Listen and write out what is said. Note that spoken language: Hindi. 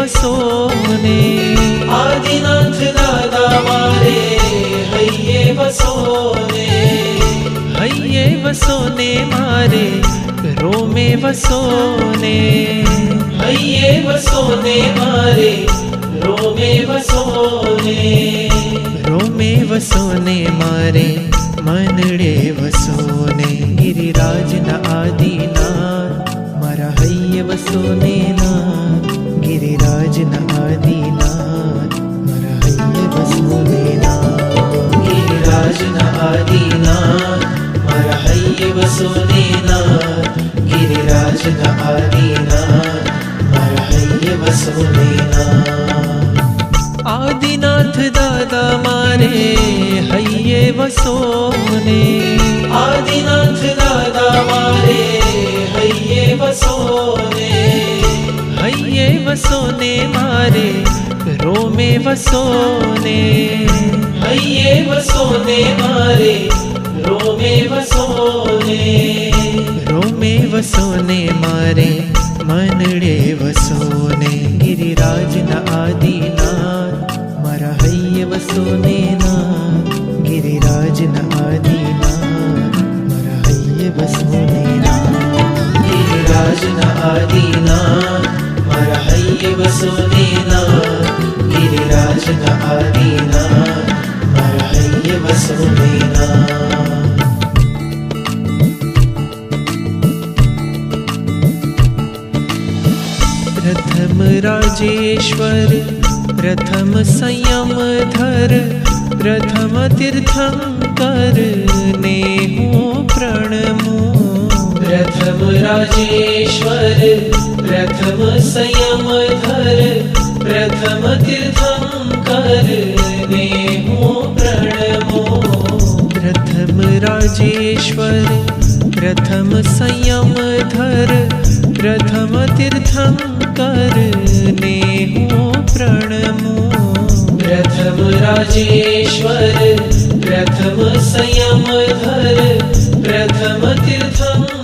वसोने। आदिनाथ दादा मारे हइये वसोने। हइये वसोने मारे रोमे वसोने। हइये वसोने मारे रोमे वसोने। रोमे वसोने मारे मनडे वसोने। गिरिराज न आदिनाथ मारा हइये वसोने नाथ। गिरिराज न आदिनाथ मारा हइये वसोने नाथ। गिरिराज न आदिनाथ मारा हइये वसोने नाथ। गिरिराज न आदिनाथ मारा हइये वसोने नाथ। आदिनाथ दादा मारे हइये वसोने। आदिनाथ दादा मारे हइये वसोने। हइये वसोने मारे रोमे वसोने। हइये वसोने मारे रोमे वसोने। रोमे वसोने मारे मनडे वसोने। गिरिराज न आदिनाथ मारा हइये वसोने नाथ। गिरिराज न आदिनाथ मारा हइये वसोने नाथ। गिरिराज न आदिनाथ मारा हइये वसोने नाथ। गिरिराज न आदिनाथ मारा हइये वसोने नाथ। प्रथम राजेश्वर प्रथम संयम धर। प्रथम तीर्थंकर नेहो प्रणमो। प्रथम राजेश्वर प्रथम संयम धर। प्रथम तीर्थंकर नेहो प्रणमो। प्रथम राजेश्वर प्रथम संयम धर। प्रथम तीर्थंकर नेहो प्रणमो। प्रथम राजेश्वर प्रथम संयम धर। प्रथम तीर्थंकर